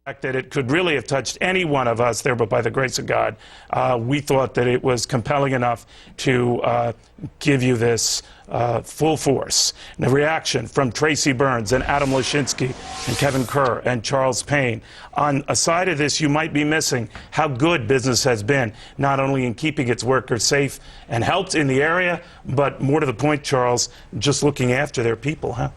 That it could really have touched any one of us there, but by the grace of God, we thought that it was compelling enough to give you this full force. And the reaction from Tracy Burns and Adam Lashinsky and Kevin Kerr and Charles Payne. On a side of this, you might be missing how good business has been, not only in keeping its workers safe and helped in the area, but more to the point, Charles, just looking after their people, huh?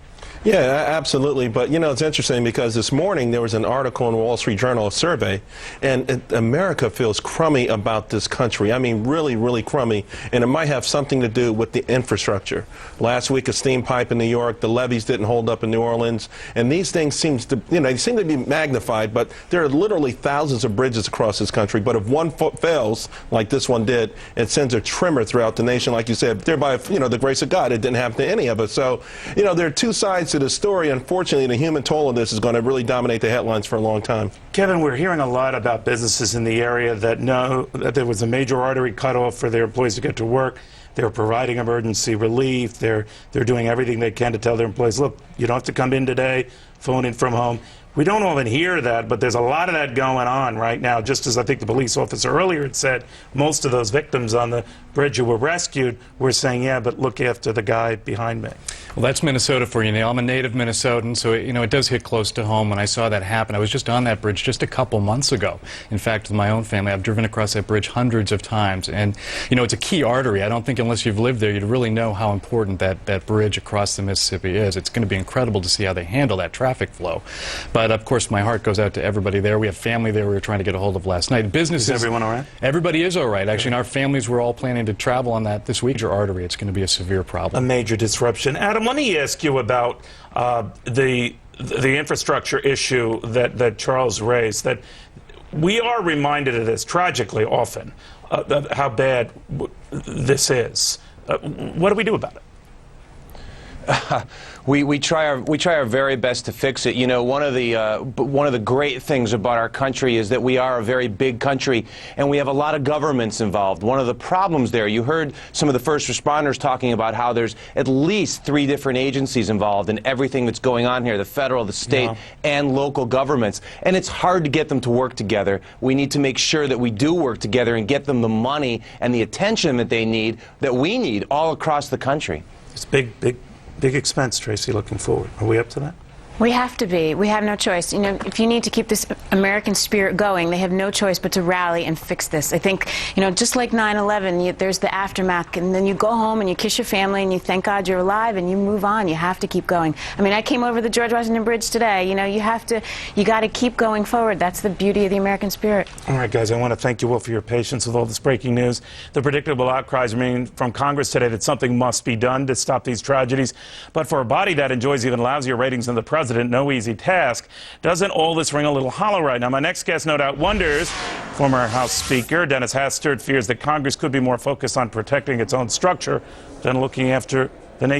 Yeah, absolutely. But, you know, it's interesting because this morning there was an article in the Wall Street Journal, a survey, and America feels crummy about this country. I mean, really, really crummy. And it might have something to do with the infrastructure. Last week, a steam pipe in New York, the levees didn't hold up in New Orleans. And these things seem to be magnified, but there are literally thousands of bridges across this country. But if one fails, like this one did, it sends a tremor throughout the nation, like you said, thereby, the grace of God, it didn't happen to any of us. So, there are two sides to the story. Unfortunately, the human toll of this is going to really dominate the headlines for a long time. Kevin, we're hearing a lot about businesses in the area that know that there was a major artery cut off for their employees to get to work. They're providing emergency relief. They're doing everything they can to tell their employees, look, you don't have to come in today, phone in from home. We don't often hear that, but there's a lot of that going on right now. Just as I think the police officer earlier had said, most of those victims on the bridge who were rescued were saying, yeah, but look after the guy behind me. Well, that's Minnesota for you, Neil. I'm a native Minnesotan, so it does hit close to home. When I saw that happen, I was just on that bridge just a couple months ago. In fact, with my own family, I've driven across that bridge hundreds of times. And, it's a key artery. I don't think unless you've lived there, you'd really know how important that bridge across the Mississippi is. It's going to be incredible to see how they handle that traffic flow. But, of course, my heart goes out to everybody there. We have family there we were trying to get a hold of last night. Businesses. Is everyone all right? Everybody is all right. Actually, and our families were all planning to travel on that this week. Your artery, it's going to be a severe problem. A major disruption. Adam, let me ask you about the infrastructure issue that Charles raised. That we are reminded of this tragically often, how bad this is. What do we do about it? We try our very best to fix it. One of the great things about our country is that we are a very big country, and we have a lot of governments involved. One of the problems there, you heard some of the first responders talking about how there's at least 3 different agencies involved in everything that's going on here: the federal, the state, and local governments. And it's hard to get them to work together. We need to make sure that we do work together and get them the money and the attention that they need, that we need all across the country. It's big expense, Tracy, looking forward. Are we up to that? We have to be. We have no choice. If you need to keep this American spirit going, they have no choice but to rally and fix this. I think, just like 9/11, there's the aftermath, and then you go home and you kiss your family and you thank God you're alive and you move on. You have to keep going. I mean, I came over the George Washington Bridge today. You got to keep going forward. That's the beauty of the American spirit. All right, guys, I want to thank you all for your patience with all this breaking news. The predictable outcries remain from Congress today that something must be done to stop these tragedies. But for a body that enjoys even lousier ratings than the president, no easy task. Doesn't all this ring a little hollow right now? My next guest no doubt wonders. Former House Speaker Dennis Hastert fears that Congress could be more focused on protecting its own structure than looking after the nation.